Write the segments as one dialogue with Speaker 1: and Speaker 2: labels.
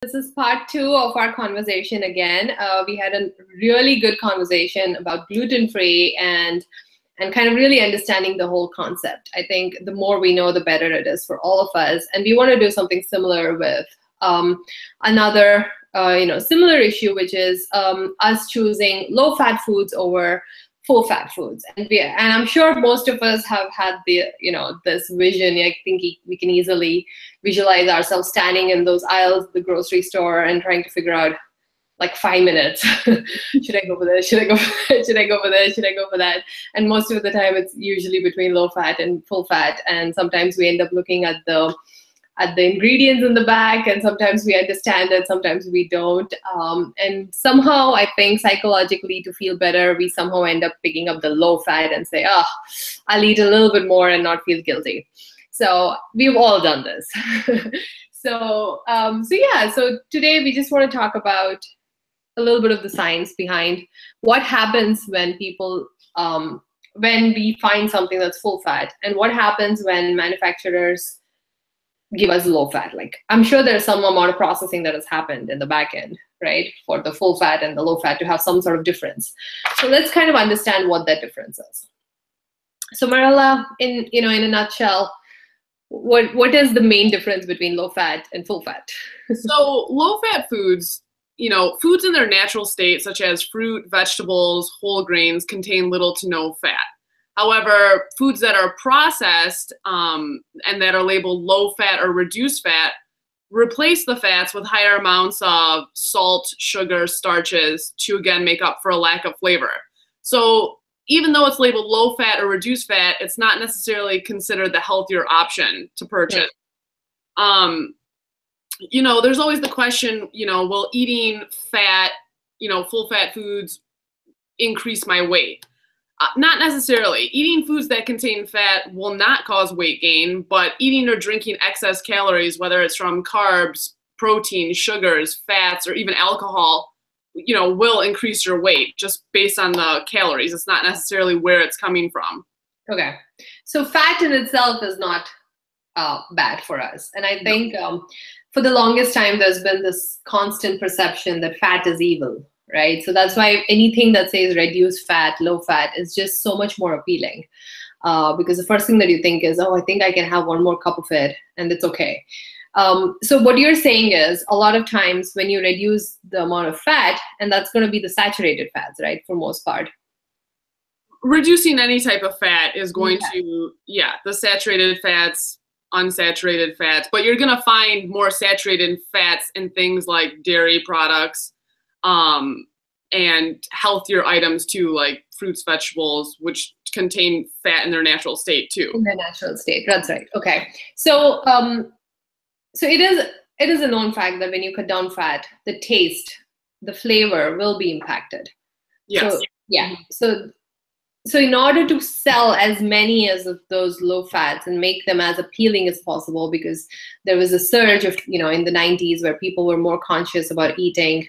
Speaker 1: This is part 2 of our conversation again. We had a really good conversation about gluten-free and kind of really understanding the whole concept. I think the more we know, the better it is for all of us. And we want to do something similar with another similar issue, which is us choosing low-fat foods over full-fat foods. And I'm sure most of us have had this vision. I think we can easily visualize ourselves standing in those aisles of the grocery store and trying to figure out, like, 5 minutes. Should I go for this? Should I go for this? Should I go for this? Should I go for that? And most of the time, it's usually between low fat and full fat. And sometimes we end up looking at the ingredients in the back, and sometimes we understand it, sometimes we don't. And somehow, I think psychologically, to feel better, we somehow end up picking up the low fat and say, oh, I'll eat a little bit more and not feel guilty. So we've all done this. So today we just want to talk about a little bit of the science behind what happens when people, when we find something that's full fat, and what happens when manufacturers give us low fat. Like, I'm sure there's some amount of processing that has happened in the back end, right, for the full fat and the low fat to have some sort of difference. So let's kind of understand what that difference is. So Marilla, in a nutshell, what is the main difference between low fat and full fat?
Speaker 2: So low fat foods, foods in their natural state, such as fruit, vegetables, whole grains, contain little to no fat. However, foods that are processed and that are labeled low fat or reduced fat replace the fats with higher amounts of salt, sugar, starches to, again, make up for a lack of flavor. So even though it's labeled low fat or reduced fat, it's not necessarily considered the healthier option to purchase. There's always the question, will eating fat, full fat foods increase my weight? Not necessarily. Eating foods that contain fat will not cause weight gain, but eating or drinking excess calories, whether it's from carbs, protein, sugars, fats, or even alcohol, will increase your weight just based on the calories. It's not necessarily where it's coming from.
Speaker 1: Okay. So fat in itself is not bad for us. And I think for the longest time, there's been this constant perception that fat is evil. Right. So that's why anything that says reduced fat, low fat is just so much more appealing, because the first thing that you think is, oh, I think I can have one more cup of it and it's okay. So what you're saying is a lot of times when you reduce the amount of fat, and that's going to be the saturated fats, right, for most part.
Speaker 2: Reducing any type of fat is going to, the saturated fats, unsaturated fats, but you're going to find more saturated fats in things like dairy products, and healthier items too, like fruits, vegetables, which contain fat in their natural state too.
Speaker 1: In their natural state, that's right. Okay, so it is a known fact that when you cut down fat, the taste, the flavor will be impacted.
Speaker 2: Yes.
Speaker 1: So in order to sell as many as of those low fats and make them as appealing as possible, because there was a surge of in the 90s where people were more conscious about eating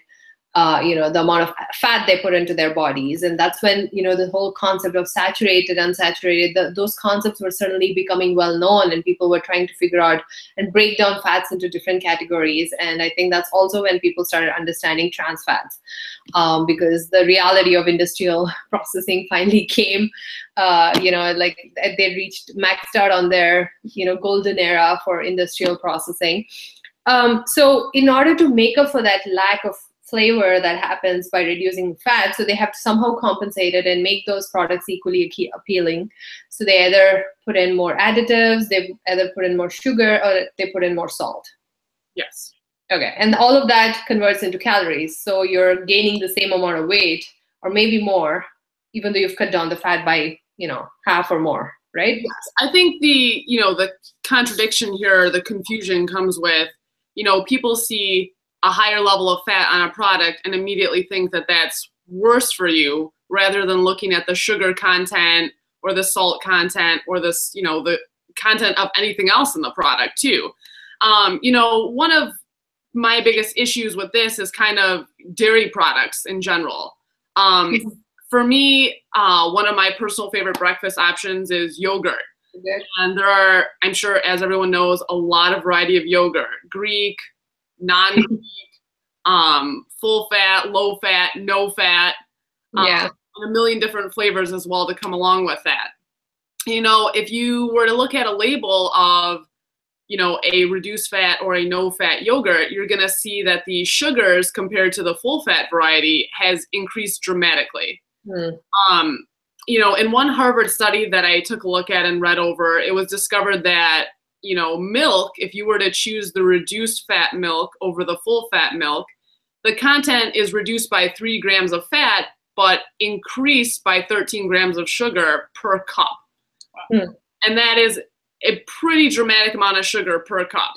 Speaker 1: the amount of fat they put into their bodies. And that's when, the whole concept of saturated, unsaturated, those concepts were suddenly becoming well known, and people were trying to figure out and break down fats into different categories. And I think that's also when people started understanding trans fats, because the reality of industrial processing finally came, like they maxed out on their, golden era for industrial processing. So in order to make up for that lack of flavor that happens by reducing fat, so they have to somehow compensate it and make those products equally appealing. So they either put in more additives, they either put in more sugar, or they put in more salt.
Speaker 2: Yes.
Speaker 1: Okay, and all of that converts into calories. So you're gaining the same amount of weight, or maybe more, even though you've cut down the fat by, half or more, right?
Speaker 2: Yes. I think the contradiction here, the confusion comes with, people see a higher level of fat on a product and immediately think that that's worse for you, rather than looking at the sugar content or the salt content or the content of anything else in the product too. One of my biggest issues with this is kind of dairy products in general. For me, one of my personal favorite breakfast options is yogurt.
Speaker 1: Okay.
Speaker 2: And there are, I'm sure, as everyone knows, a lot of variety of yogurt: Greek, non-Greek, full fat, low fat, no fat,
Speaker 1: Yeah.
Speaker 2: and a million different flavors as well to come along with that. You know, if you were to look at a label of, you know, a reduced fat or a no fat yogurt, you're going to see that the sugars compared to the full fat variety has increased dramatically. You know, in one Harvard study that I took a look at and read over, it was discovered that, you know, milk, if you were to choose the reduced fat milk over the full fat milk, the content is reduced by 3 grams of fat, but increased by 13 grams of sugar per cup. And that is a pretty dramatic amount of sugar per cup,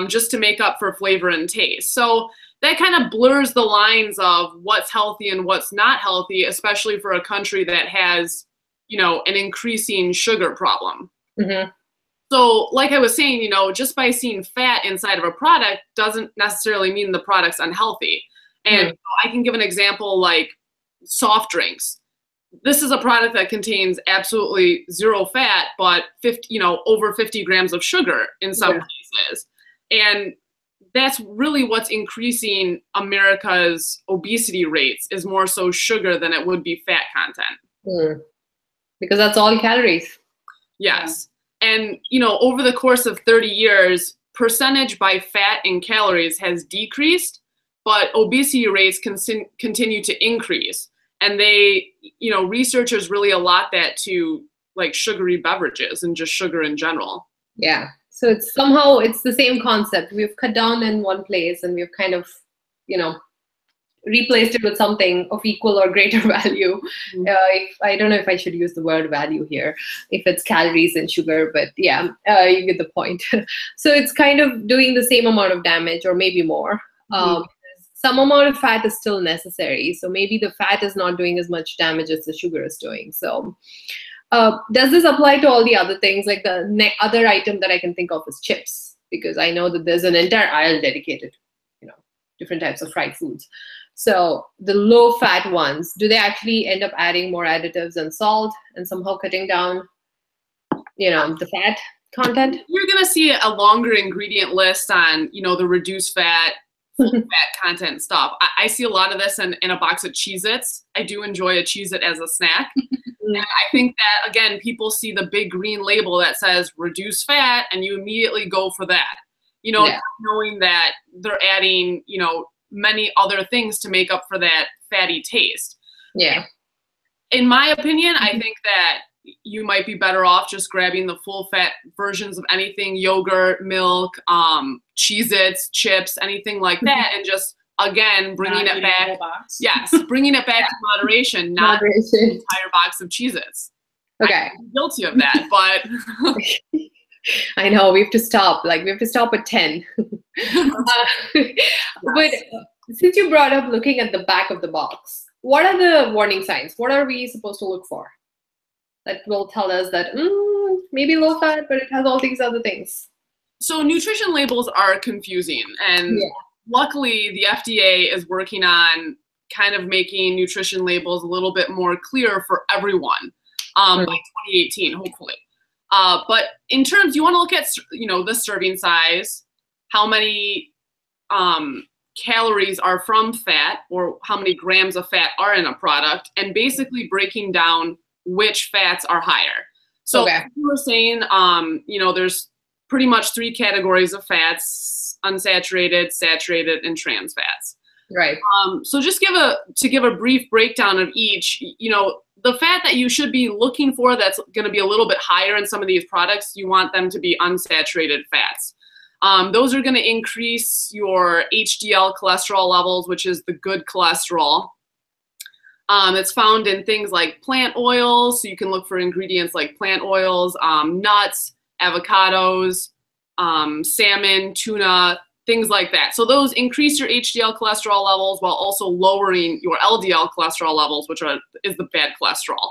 Speaker 2: just to make up for flavor and taste. So that kind of blurs the lines of what's healthy and what's not healthy, especially for a country that has, you know, an increasing sugar problem. So like I was saying, you know, just by seeing fat inside of a product doesn't necessarily mean the product's unhealthy. And I can give an example like soft drinks. This is a product that contains absolutely 0 fat, but 50, you know, over 50 grams of sugar in some cases. And that's really what's increasing America's obesity rates, is more so sugar than it would be fat content.
Speaker 1: Because that's all calories.
Speaker 2: Yes. And, you know, over the course of 30 years, percentage by fat in calories has decreased, but obesity rates continue to increase. And they, you know, researchers really allot that to like sugary beverages and just sugar in general.
Speaker 1: Yeah. So it's somehow, it's the same concept. We've cut down in one place and we've kind of, you know, replaced it with something of equal or greater value. I don't know if I should use the word value here, if it's calories and sugar, but yeah, you get the point. So it's kind of doing the same amount of damage or maybe more. Some amount of fat is still necessary. So maybe the fat is not doing as much damage as the sugar is doing. So does this apply to all the other things? Like the other item that I can think of is chips, because I know that there's an entire aisle dedicated, you know, different types of fried foods. So the low fat ones, do they actually end up adding more additives and salt and somehow cutting down, you know, the fat content?
Speaker 2: You're going to see a longer ingredient list on, you know, the reduced fat, full fat content stuff. I see a lot of this in a box of Cheez-Its. I do enjoy a Cheez-It as a snack. And I think that, again, people see the big green label that says reduced fat and you immediately go for that. You know, knowing that they're adding, you know, many other things to make up for that fatty taste.
Speaker 1: Yeah.
Speaker 2: In my opinion, I think that you might be better off just grabbing the full fat versions of anything, yogurt, milk, Cheez-Its, chips, anything like that, and just, again, bringing it back. Yes, bringing it back to moderation, not an entire box of Cheez-Its.
Speaker 1: Okay.
Speaker 2: I'm guilty of that, but
Speaker 1: I know, we have to stop. Like, we have to stop at 10. But since you brought up looking at the back of the box, what are the warning signs? What are we supposed to look for that will tell us that maybe low fat, but it has all these other things?
Speaker 2: So nutrition labels are confusing, and luckily the FDA is working on kind of making nutrition labels a little bit more clear for everyone by 2018, hopefully. But in terms, you want to look at, you know, the serving size, how many calories are from fat, or how many grams of fat are in a product, and basically breaking down which fats are higher. So you were saying, you know, there's pretty much 3 categories of fats: unsaturated, saturated, and trans fats.
Speaker 1: Right.
Speaker 2: So just to give a brief breakdown of each, you know, the fat that you should be looking for that's going to be a little bit higher in some of these products, you want them to be unsaturated fats. Those are going to increase your HDL cholesterol levels, which is the good cholesterol. It's found in things like plant oils, so you can look for ingredients like plant oils, nuts, avocados, salmon, tuna, things like that. So those increase your HDL cholesterol levels while also lowering your LDL cholesterol levels, which is the bad cholesterol.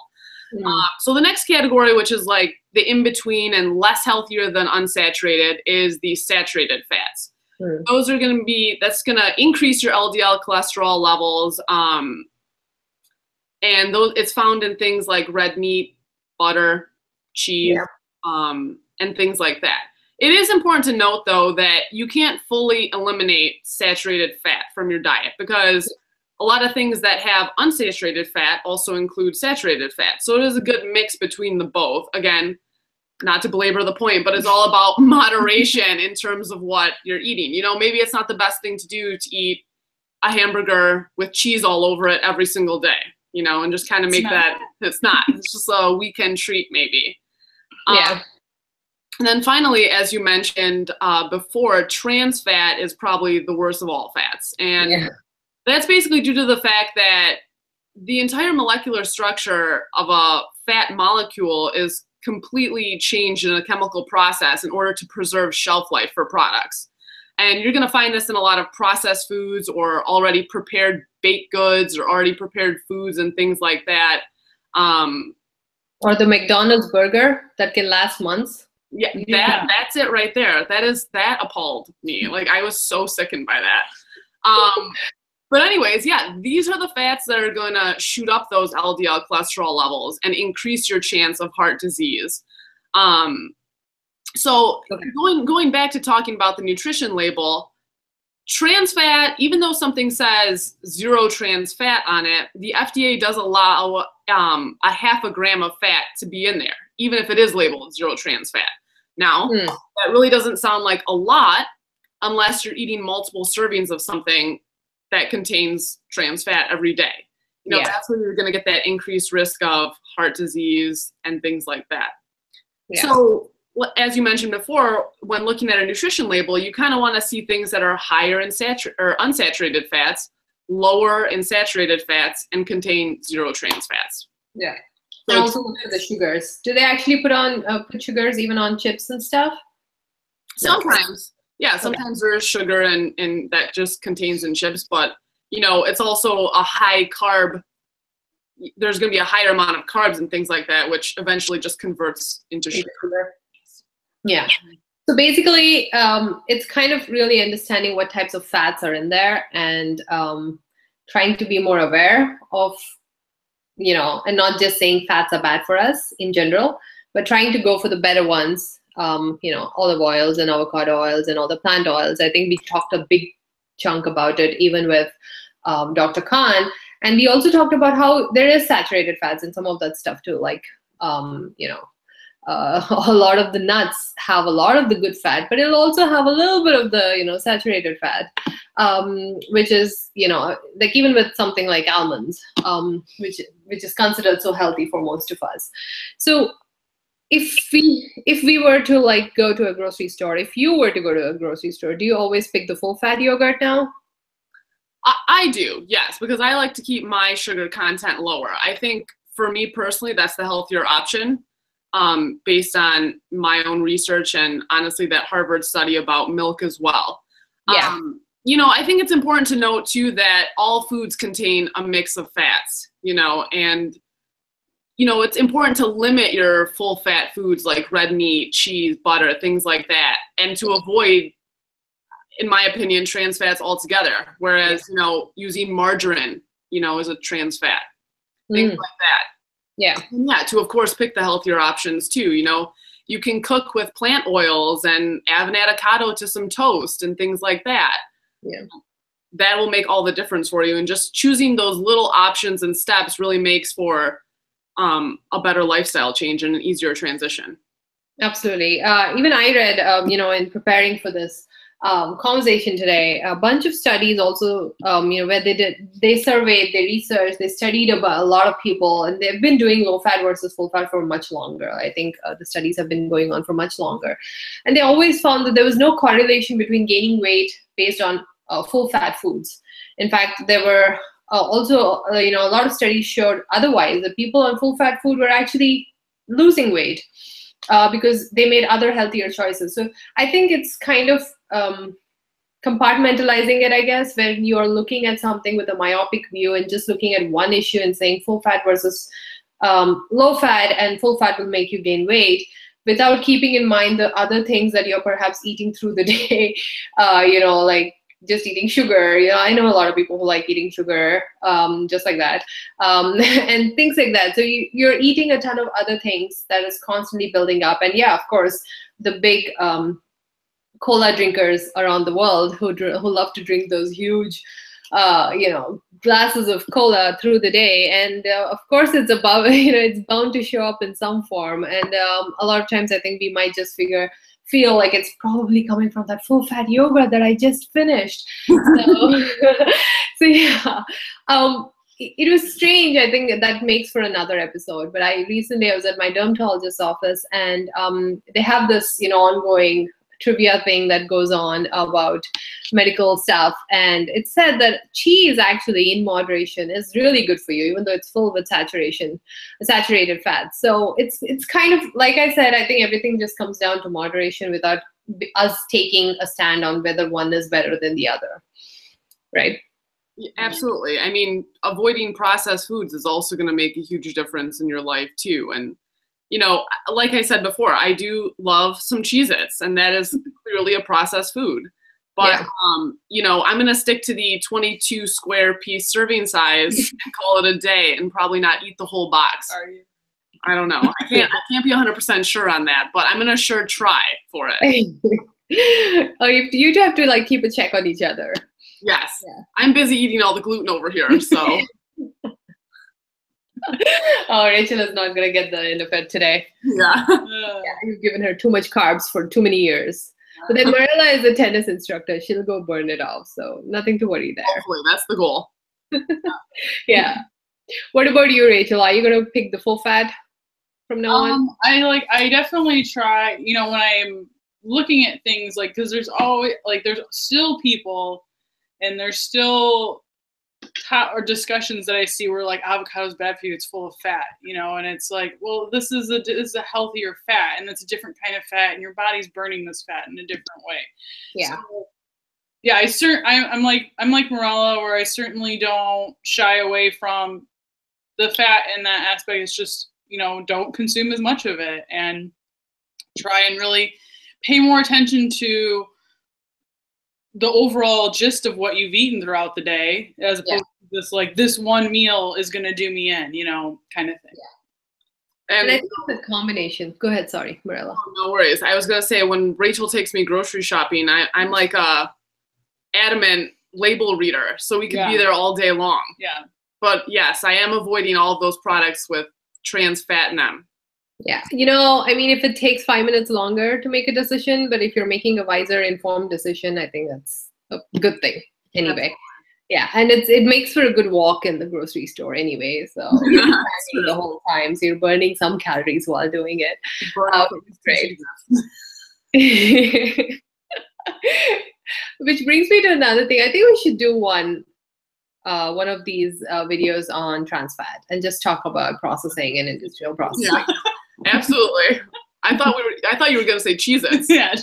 Speaker 2: So the next category, which is like the in-between and less healthier than unsaturated, is the saturated fats. Those are going to be, that's going to increase your LDL cholesterol levels. And it's found in things like red meat, butter, cheese, and things like that. It is important to note, though, that you can't fully eliminate saturated fat from your diet because a lot of things that have unsaturated fat also include saturated fat. So it is a good mix between the both. Again, not to belabor the point, but it's all about moderation in terms of what you're eating. You know, maybe it's not the best thing to do to eat a hamburger with cheese all over it every single day, you know, and just kind of make that, it's not. It's just a weekend treat maybe.
Speaker 1: Yeah.
Speaker 2: And then finally, as you mentioned before, trans fat is probably the worst of all fats. And that's basically due to the fact that the entire molecular structure of a fat molecule is completely changed in a chemical process in order to preserve shelf life for products. And you're going to find this in a lot of processed foods or already prepared baked goods or already prepared foods and things like that.
Speaker 1: Or the McDonald's burger that can last months.
Speaker 2: Yeah, that's it right there. That appalled me. Like, I was so sickened by that. But anyways, yeah, these are the fats that are going to shoot up those LDL cholesterol levels and increase your chance of heart disease. So going back to talking about the nutrition label, trans fat, even though something says 0 trans fat on it, the FDA does allow a half a gram of fat to be in there, even if it is labeled 0 trans fat. Now, that really doesn't sound like a lot unless you're eating multiple servings of something that contains trans fat every day. You know, that's where you're going to get that increased risk of heart disease and things like that. So, as you mentioned before, when looking at a nutrition label, you kind of want to see things that are higher in unsaturated fats, lower in saturated fats, and contain 0 trans fats.
Speaker 1: Yeah. And also look at the sugars. Do they actually put sugars even on chips and stuff?
Speaker 2: Sometimes. Yeah, sometimes there's sugar and that just contains in chips, but you know, it's also a high carb. There's going to be a higher amount of carbs and things like that, which eventually just converts into sugar.
Speaker 1: Yeah. So basically, it's kind of really understanding what types of fats are in there and trying to be more aware of, you know, and not just saying fats are bad for us in general, but trying to go for the better ones. You know, olive oils and avocado oils and all the plant oils. I think we talked a big chunk about it, even with Dr. Khan. And we also talked about how there is saturated fats in some of that stuff too. Like, you know, a lot of the nuts have a lot of the good fat, but it'll also have a little bit of the, you know, saturated fat, which is, you know, like even with something like almonds, which is considered so healthy for most of us. So if we were to like go to a grocery store, if you were to go to a grocery store, do you always pick the full fat yogurt now?
Speaker 2: I do, yes, because I like to keep my sugar content lower. I think for me personally, that's the healthier option based on my own research and honestly that Harvard study about milk as well.
Speaker 1: Yeah.
Speaker 2: You know, I think it's important to note too that all foods contain a mix of fats, you know, and you know, it's important to limit your full fat foods like red meat, cheese, butter, things like that, and to avoid, in my opinion, trans fats altogether. Whereas, you know, using margarine, you know, is a trans fat, things like that.
Speaker 1: Yeah.
Speaker 2: And yeah, to of course pick the healthier options too. You know, you can cook with plant oils and add an avocado to some toast and things like that.
Speaker 1: Yeah.
Speaker 2: That will make all the difference for you. And just choosing those little options and steps really makes for a better lifestyle change and an easier transition.
Speaker 1: Absolutely. Even I read, you know, in preparing for this conversation today, a bunch of studies also, you know, where they surveyed, they researched, they studied about a lot of people, and they've been doing low fat versus full fat for much longer. I think the studies have been going on for much longer. And they always found that there was no correlation between gaining weight based on full fat foods. In fact, there were also, you know, a lot of studies showed otherwise, that people on full fat food were actually losing weight because they made other healthier choices. So I think it's kind of compartmentalizing it, I guess, when you're looking at something with a myopic view and just looking at one issue and saying full fat versus low fat, and full fat will make you gain weight, without keeping in mind the other things that you're perhaps eating through the day, you know, like just eating sugar. You know, I know a lot of people who like eating sugar, just like that, and things like that. So you're eating a ton of other things that is constantly building up. And yeah, of course, the big cola drinkers around the world who love to drink those huge, glasses of cola through the day, and of course it's above, it's bound to show up in some form, and a lot of times I think we might just feel like it's probably coming from that full fat yogurt that I just finished. So, so yeah. It was strange. I think that makes for another episode. But I was at my dermatologist's office, and they have this, ongoing trivia thing that goes on about medical stuff. And it said that cheese actually in moderation is really good for you, even though it's full with saturated fat. So it's kind of, like I said, I think everything just comes down to moderation without us taking a stand on whether one is better than the other, right?
Speaker 2: Yeah, absolutely. I mean, avoiding processed foods is also going to make a huge difference in your life too. And, like I said before, I do love some Cheez-Its, and that is clearly a processed food. But,
Speaker 1: yeah.
Speaker 2: I'm going to stick to the 22 square piece serving size and call it a day and probably not eat the whole box.
Speaker 1: Are you?
Speaker 2: I don't know. I can't be 100% sure on that, but I'm going to sure try for it.
Speaker 1: Oh, you have to like keep a check on each other.
Speaker 2: Yes.
Speaker 1: Yeah.
Speaker 2: I'm busy eating all the gluten over here, so.
Speaker 1: Oh, Rachel is not going to get the end of it today.
Speaker 2: Yeah.
Speaker 1: You've given her too much carbs for too many years. But then Marilla is a tennis instructor. She'll go burn it off. So nothing to worry there.
Speaker 2: Hopefully, that's the goal.
Speaker 1: Yeah. What about you, Rachel? Are you going to pick the full fat from now on?
Speaker 3: I definitely try, when I'm looking at things because there's always there's still people and there's still discussions that I see where avocado is bad for you, it's full of fat, and it's well, this is a healthier fat, and it's a different kind of fat, and your body's burning this fat in a different way.
Speaker 1: Yeah.
Speaker 3: So, yeah, I'm like Morella, where I certainly don't shy away from the fat in that aspect. It's just, don't consume as much of it, and try and really pay more attention to the overall gist of what you've eaten throughout the day, as opposed to this this one meal is going to do me in, kind of thing.
Speaker 1: Yeah. And I think it's a combination. Go ahead, sorry, Marilla.
Speaker 2: No worries. I was going to say, when Rachel takes me grocery shopping, I'm like a adamant label reader, so we could be there all day long.
Speaker 3: Yeah.
Speaker 2: But yes, I am avoiding all of those products with trans fat in them.
Speaker 1: Yeah. If it takes 5 minutes longer to make a decision, but if you're making a wiser, informed decision, I think that's a good thing anyway.
Speaker 2: Absolutely.
Speaker 1: Yeah. And it makes for a good walk in the grocery store anyway. So you're planning the whole time. So you're burning some calories while doing it. Great. Which brings me to another thing. I think we should do one of these videos on trans fat and just talk about processing and industrial processing.
Speaker 2: Yeah. Absolutely. I thought you were going to say Cheez-Its.
Speaker 3: Yeah.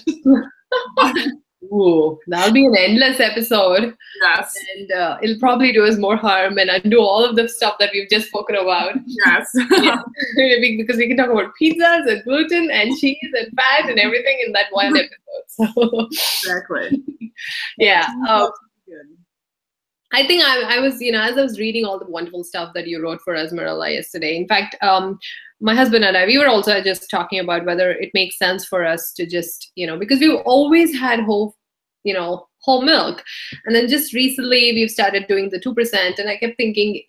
Speaker 1: Ooh, that'll be an endless episode.
Speaker 2: Yes.
Speaker 1: And it'll probably do us more harm and undo all of the stuff that we've just spoken about.
Speaker 2: Yes.
Speaker 1: Yeah. Because we can talk about pizzas and gluten and cheese and fat and everything in that one episode. So.
Speaker 2: Exactly.
Speaker 1: Yeah. I think I was, as I was reading all the wonderful stuff that you wrote for us, Marilla, yesterday. In fact, my husband and I, we were also just talking about whether it makes sense for us to just, because we've always had whole milk. And then just recently we've started doing the 2%. And I kept thinking,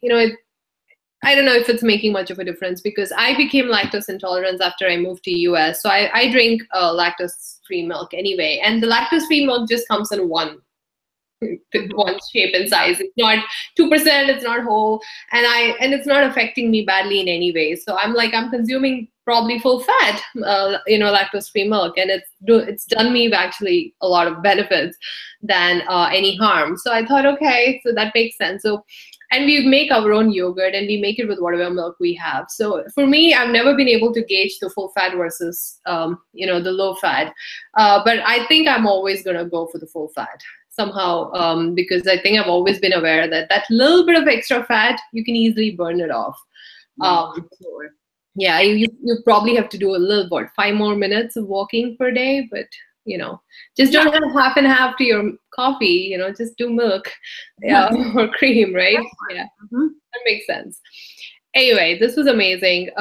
Speaker 1: I don't know if it's making much of a difference, because I became lactose intolerant after I moved to US. So I drink lactose-free milk anyway. And the lactose-free milk just comes in one shape and size. It's not 2%, it's not whole, and it's not affecting me badly in any way. So I'm consuming probably full fat lactose-free milk, and it's done me actually a lot of benefits than any harm. So I thought, okay, so that makes sense. So, and we make our own yogurt, and we make it with whatever milk we have. So for me, I've never been able to gauge the full fat versus the low fat, but I think I'm always gonna go for the full fat somehow, because I think I've always been aware that little bit of extra fat, you can easily burn it off. Yeah, you probably have to do a little, 5 more minutes of walking per day, but just don't have half and half to your coffee, just do milk or cream, right? Yeah, that makes sense. Anyway, this was amazing.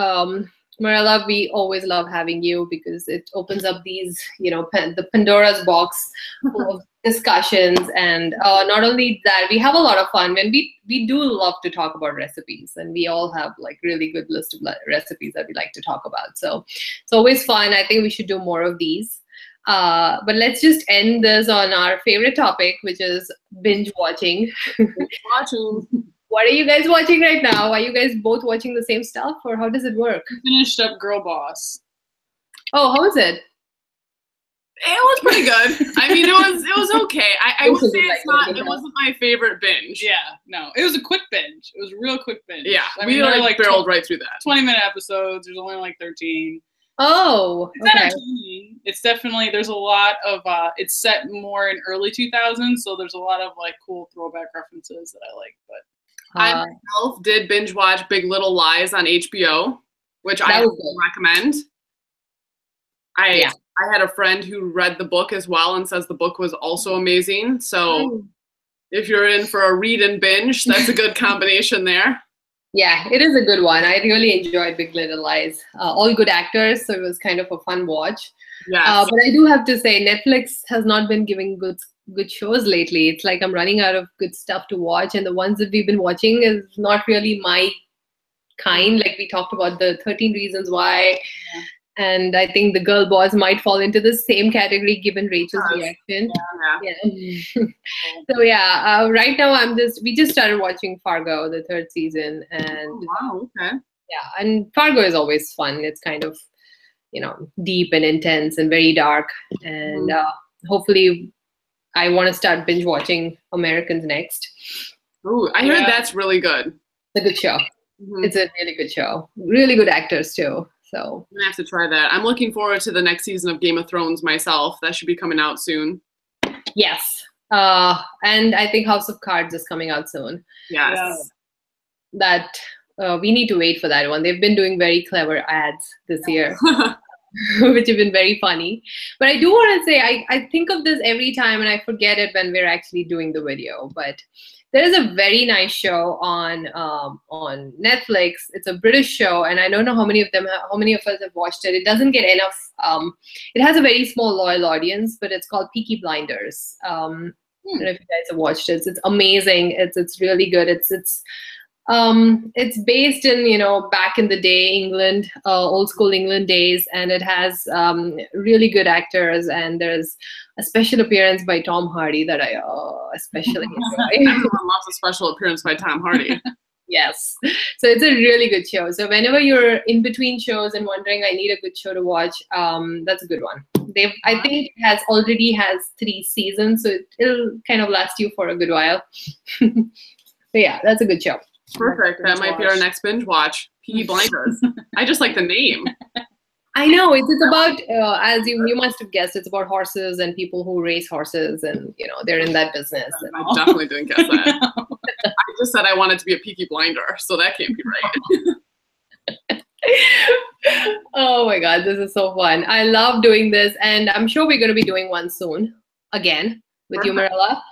Speaker 1: Marilla, we always love having you because it opens up these, the Pandora's box full of discussions. And not only that, we have a lot of fun when we do love to talk about recipes, and we all have like really good list of recipes that we like to talk about. So it's always fun. I think we should do more of these. But let's just end this on our favorite topic, which is binge watching. What are you guys watching right now? Are you guys both watching the same stuff, or how does it work?
Speaker 3: I finished up Girl Boss.
Speaker 1: Oh, how is it?
Speaker 2: It was pretty good. I mean, it was okay. I would say it wasn't my favorite binge.
Speaker 3: Yeah, no, it was a quick binge. It was a real quick binge.
Speaker 2: Yeah,
Speaker 3: I mean,
Speaker 2: like barreled right through that.
Speaker 3: 20-minute episodes. There's only like 13.
Speaker 1: Oh,
Speaker 3: it's entertaining. It's definitely, there's a lot of it's set more in early 2000s, so there's a lot of like cool throwback references that I like. But
Speaker 2: I myself did binge watch Big Little Lies on HBO, which I recommend. I had a friend who read the book as well and says the book was also amazing. So if you're in for a read and binge, that's a good combination there.
Speaker 1: Yeah, it is a good one. I really enjoyed Big Little Lies. All good actors, so it was kind of a fun watch.
Speaker 2: Yes.
Speaker 1: But I do have to say, Netflix has not been giving good shows lately. It's like I'm running out of good stuff to watch, and the ones that we've been watching is not really my kind. Like we talked about the 13 Reasons Why, and I think the Girl Boss might fall into the same category given Rachel's reaction. So yeah, right now we just started watching Fargo, the 3rd season, and and Fargo is always fun. It's kind of deep and intense and very dark, and hopefully I want to start binge watching Americans next.
Speaker 2: Ooh, I heard that's really good.
Speaker 1: It's a good show. It's a really good show. Really good actors too. So
Speaker 2: I'm gonna have to try that. I'm looking forward to the next season of Game of Thrones myself. That should be coming out soon.
Speaker 1: Yes. And I think House of Cards is coming out soon.
Speaker 2: Yes.
Speaker 1: That we need to wait for that one. They've been doing very clever ads this year. Which have been very funny. But I do want to say, I think of this every time and I forget it when we're actually doing the video. But there is a very nice show on Netflix. It's a British show, and I don't know how many of us have watched it. It doesn't get enough. It has a very small loyal audience, but it's called Peaky Blinders. I don't know if you guys have watched it. It's amazing. It's really good. It's based in, back in the day, England, old school England days, and it has really good actors, and there's a special appearance by Tom Hardy that I especially enjoy.
Speaker 2: Everyone loves a special appearance by Tom Hardy.
Speaker 1: Yes. So it's a really good show. So whenever you're in between shows and wondering, I need a good show to watch, that's a good one. I think it already has 3 seasons, so it'll kind of last you for a good while. So yeah, that's a good show.
Speaker 2: Perfect. That might be our next binge watch. Peaky Blinders. I just like the name.
Speaker 1: I know. It's about, as you must have guessed, it's about horses and people who race horses, and they're in that business.
Speaker 2: I definitely didn't guess that. I just said I wanted to be a Peaky Blinder, so that can't be right.
Speaker 1: Oh my God, this is so fun. I love doing this, and I'm sure we're going to be doing one soon again with you, Marilla.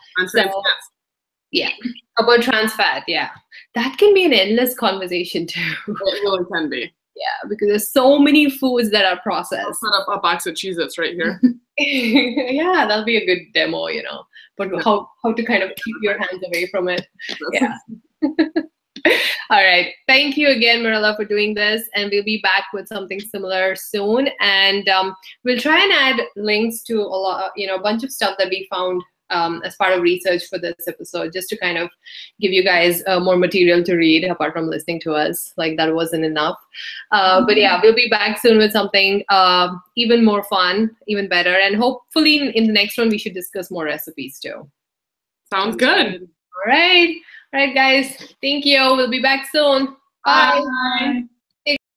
Speaker 1: Yeah, about trans fat. Yeah, that can be an endless conversation too.
Speaker 2: It really can be.
Speaker 1: Yeah, because there's so many foods that are processed.
Speaker 2: I'll set up a box of Cheez-Its right here.
Speaker 1: Yeah, that'll be a good demo, but how to kind of keep your hands away from it. Yeah. All right. Thank you again, Marilla, for doing this. And we'll be back with something similar soon. And we'll try and add links to a bunch of stuff that we found as part of research for this episode, just to kind of give you guys more material to read apart from listening to us. Like that wasn't enough. But yeah, we'll be back soon with something even more fun, even better. And hopefully in the next one, we should discuss more recipes too.
Speaker 2: Sounds good.
Speaker 1: All right. All right, guys. Thank you. We'll be back soon. Bye.
Speaker 3: Bye.